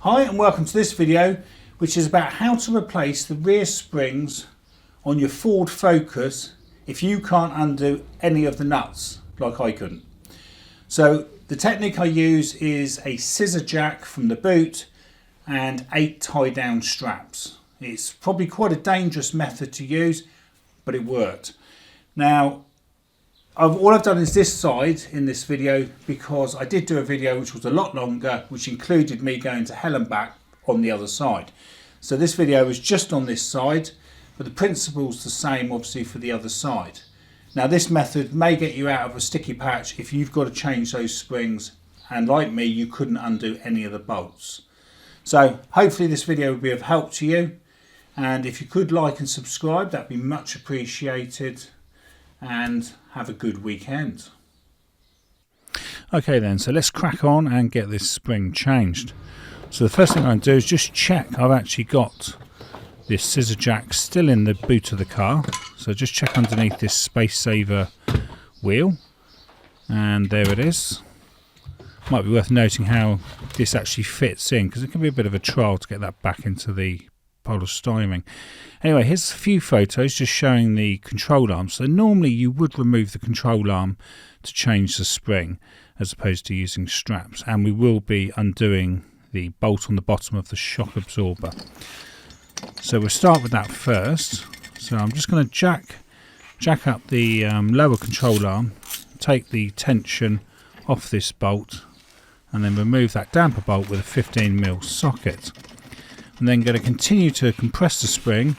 Hi and welcome to this video, which is about how to replace the rear springs on your Ford Focus if you can't undo any of the nuts like I couldn't. So the technique I use is a scissor jack from the boot and 8 tie-down straps. It's probably quite a dangerous method to use, but it worked. Now all I've done is this side in this video because I did do a video which was a lot longer, which included me going to hell and back on the other side. So this video was just on this side, but the principle's the same obviously for the other side. Now this method may get you out of a sticky patch if you've got to change those springs, and like me, you couldn't undo any of the bolts. So hopefully this video will be of help to you, and if you could like and subscribe, that'd be much appreciated. And have a good weekend. Okay then, so let's crack on and get this spring changed. So the first thing I'm going to do is just check I've actually got this scissor jack still in the boot of the car. So just check underneath this space saver wheel, and there it is. Might be worth noting how this actually fits in, because it can be a bit of a trial to get that back into the polystyrene. Anyway, here's a few photos just showing the control arm. So normally you would remove the control arm to change the spring as opposed to using straps, and we will be undoing the bolt on the bottom of the shock absorber. So we'll start with that first. So I'm just going to jack up the lower control arm, take the tension off this bolt, and then remove that damper bolt with a 15mm socket. I'm then going to continue to compress the spring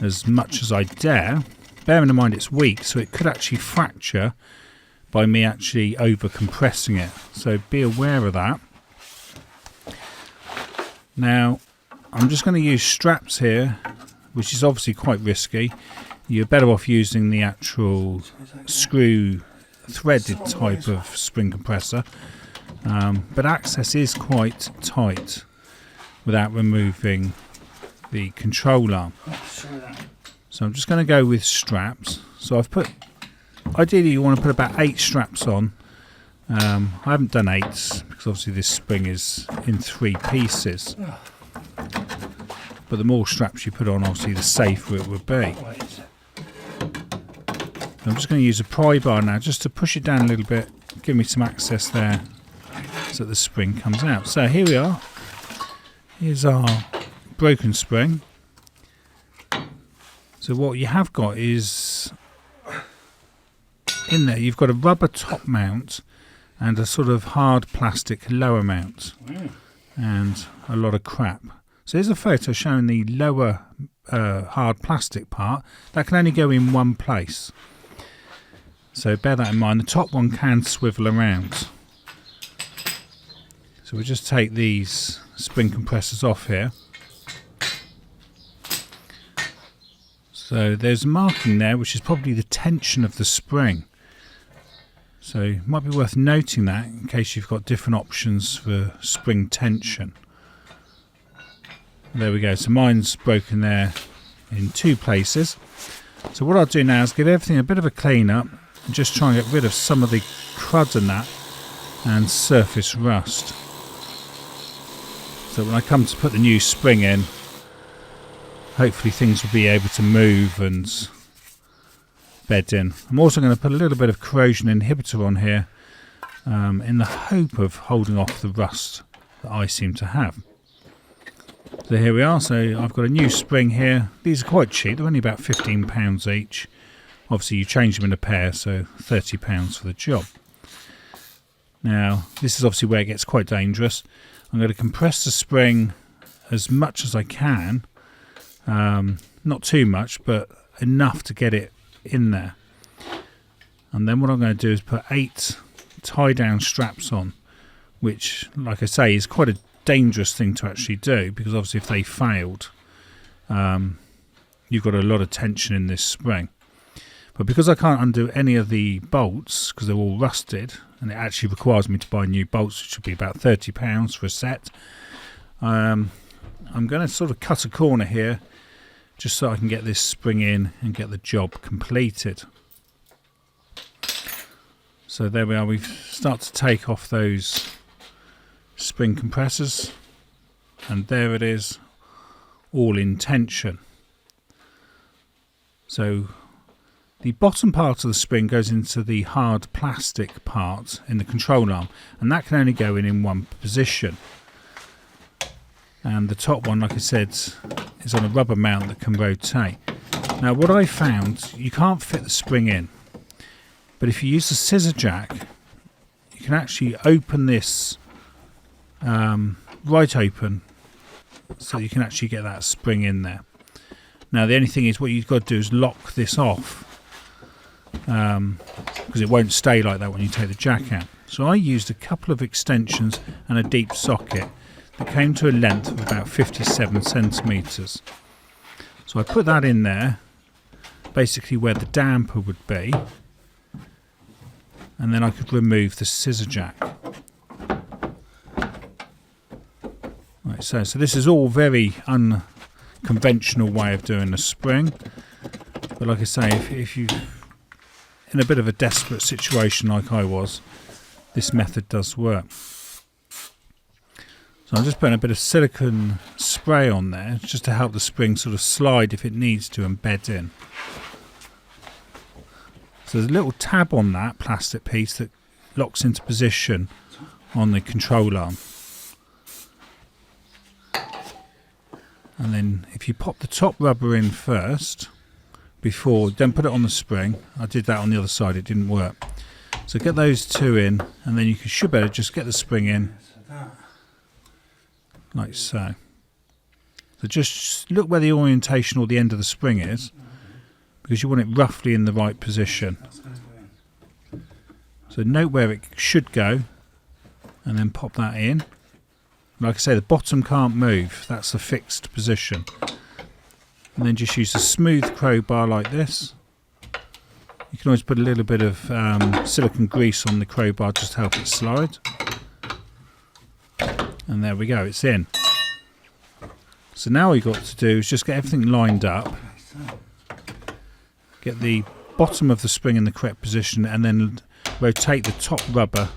as much as I dare, bearing in mind it's weak, so it could actually fracture by me actually over compressing it, so be aware of that. Now I'm just going to use straps here, which is obviously quite risky. You're better off using the actual screw threaded type of spring compressor, but access is quite tight without removing the control arm. So I'm just going to go with straps. So I've put, ideally you want to put about 8 straps on. I haven't done 8 because obviously this spring is in 3 pieces. But the more straps you put on, obviously the safer it would be. I'm just going to use a pry bar now just to push it down a little bit, give me some access there so that the spring comes out. So here we are. Here's our broken spring. So what you have got is, in there you've got a rubber top mount and a sort of hard plastic lower mount. Wow. And a lot of crap. So here's a photo showing the lower hard plastic part. That can only go in one place. So bear that in mind. The top one can swivel around. So we'll just take these spring compressors off here. So there's a marking there which is probably the tension of the spring. So it might be worth noting that in case you've got different options for spring tension. There we go, so mine's broken there in 2 places. So what I'll do now is give everything a bit of a clean up and just try and get rid of some of the crud and that and surface rust. So when I come to put the new spring in, hopefully things will be able to move and bed in. I'm also going to put a little bit of corrosion inhibitor on here in the hope of holding off the rust that I seem to have. So here we are. So I've got a new spring here. These are quite cheap. They're only about £15 each. Obviously you change them in a pair, so £30 for the job. Now this is obviously where it gets quite dangerous. I'm going to compress the spring as much as I can, not too much, but enough to get it in there. And then what I'm going to do is put 8 tie-down straps on, which, like I say, is quite a dangerous thing to actually do, because obviously if they failed, you've got a lot of tension in this spring. But because I can't undo any of the bolts because they're all rusted, and it actually requires me to buy new bolts, which would be about £30 for a set, I'm going to sort of cut a corner here just so I can get this spring in and get the job completed. So there we are, we've started to take off those spring compressors. and there it is, all in tension. So the bottom part of the spring goes into the hard plastic part in the control arm, and that can only go in one position. And the top one, like I said, is on a rubber mount that can rotate. Now what I found, you can't fit the spring in, but if you use the scissor jack, you can actually open this right open, so you can actually get that spring in there. Now the only thing is, what you've got to do is lock this off, because it won't stay like that when you take the jack out. So I used a couple of extensions and a deep socket that came to a length of about 57 centimetres. So I put that in there, basically where the damper would be, and then I could remove the scissor jack. Right, so this is all very unconventional way of doing the spring, but like I say, if you in a bit of a desperate situation like I was, this method does work. So I'm just putting a bit of silicone spray on there just to help the spring sort of slide if it needs to and bed in. So there's a little tab on that plastic piece that locks into position on the control arm. And then if you pop the top rubber in first, then put it on the spring. I did that on the other side, it didn't work. So get those two in, and then you should better just get the spring in, like so. So just look where the orientation or the end of the spring is, because you want it roughly in the right position. So note where it should go, and then pop that in. Like I say, the bottom can't move, that's the fixed position. And then just use a smooth crowbar like this. You can always put a little bit of silicone grease on the crowbar just to help it slide. And there we go, it's in. So now all you've got to do is just get everything lined up. Get the bottom of the spring in the correct position, and then rotate the top rubber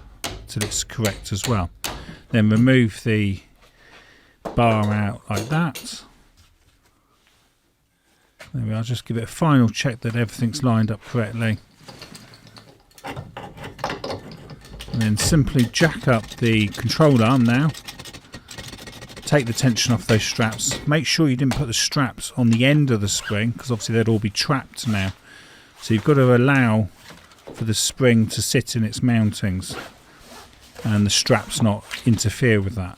till it's correct as well. Then remove the bar out like that. There we are, just give it a final check that everything's lined up correctly. And then simply jack up the control arm now. Take the tension off those straps. Make sure you didn't put the straps on the end of the spring, because obviously they'd all be trapped now. So you've got to allow for the spring to sit in its mountings and the straps not interfere with that.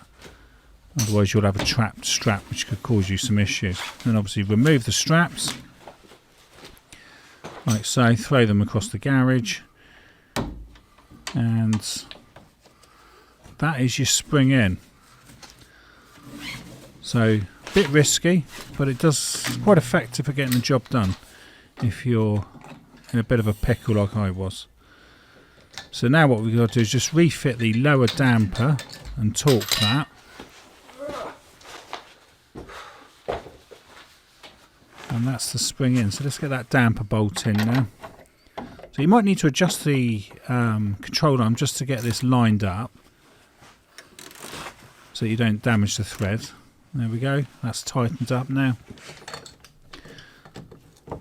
Otherwise you'll have a trapped strap which could cause you some issues. Then obviously remove the straps, like so, throw them across the garage, and that is your spring in. So a bit risky, but it does quite effective for getting the job done if you're in a bit of a pickle like I was. So now what we've got to do is just refit the lower damper and torque that. And that's the spring in. So let's get that damper bolt in now. So you might need to adjust the control arm just to get this lined up, so you don't damage the thread. There we go, that's tightened up now.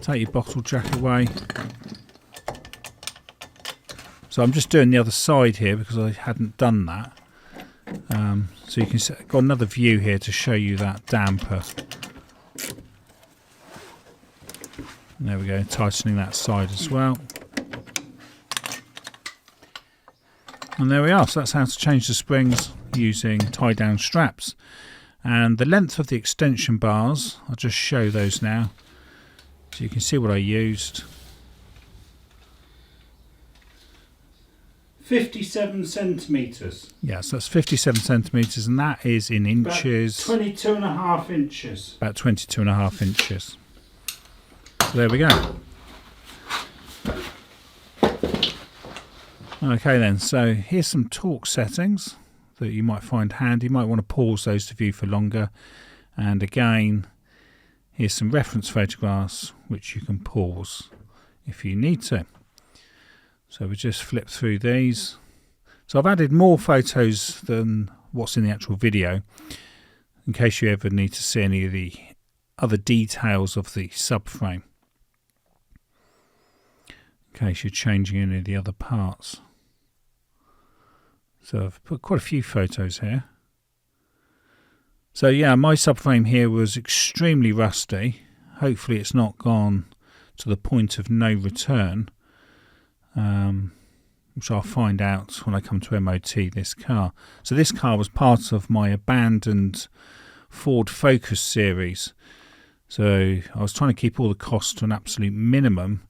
Take your bottle jack away. So I'm just doing the other side here because I hadn't done that. So you can see, got another view here to show you that damper. And there we go, tightening that side as well. And there we are, so that's how to change the springs using tie-down straps. And the length of the extension bars, I'll just show those now, so you can see what I used. 57 centimetres. Yeah, so that's 57 centimetres, and that is in inches. About 22.5 inches. About 22.5 inches. So there we go. Okay then, so here's some torque settings that you might find handy. You might want to pause those to view for longer. And again, here's some reference photographs which you can pause if you need to. So we just flip through these. So I've added more photos than what's in the actual video. in case you ever need to see any of the other details of the subframe, in case you're changing any of the other parts. So I've put quite a few photos here. So yeah, my subframe here was extremely rusty. Hopefully it's not gone to the point of no return, which I'll find out when I come to MOT this car. So this car was part of my abandoned Ford Focus series. So I was trying to keep all the costs to an absolute minimum,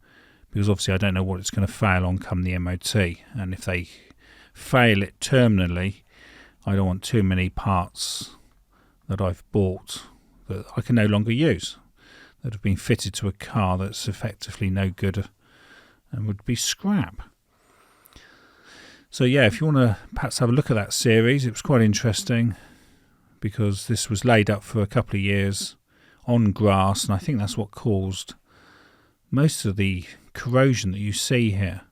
because obviously I don't know what it's going to fail on come the MOT. And if they fail it terminally, I don't want too many parts that I've bought that I can no longer use, that have been fitted to a car that's effectively no good and would be scrap. So yeah, if you want to perhaps have a look at that series, it was quite interesting, because this was laid up for a couple of years on grass, and I think that's what caused most of the corrosion that you see here,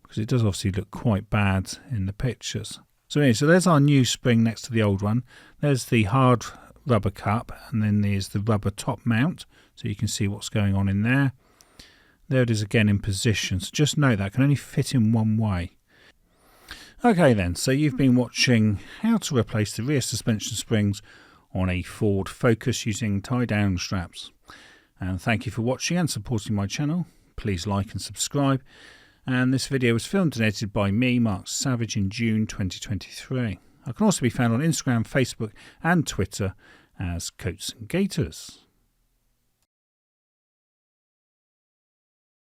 because it does obviously look quite bad in the pictures. So anyway, so there's our new spring next to the old one. There's the hard rubber cup, and then there's the rubber top mount, so you can see what's going on in there. There it is again in position, so just note that can only fit in one way. Okay then, so you've been watching how to replace the rear suspension springs on a Ford Focus using tie-down straps. And thank you for watching and supporting my channel. Please like and subscribe. And this video was filmed and edited by me, Mark Savage, in June 2023. I can also be found on Instagram, Facebook and Twitter as Coats and Gators.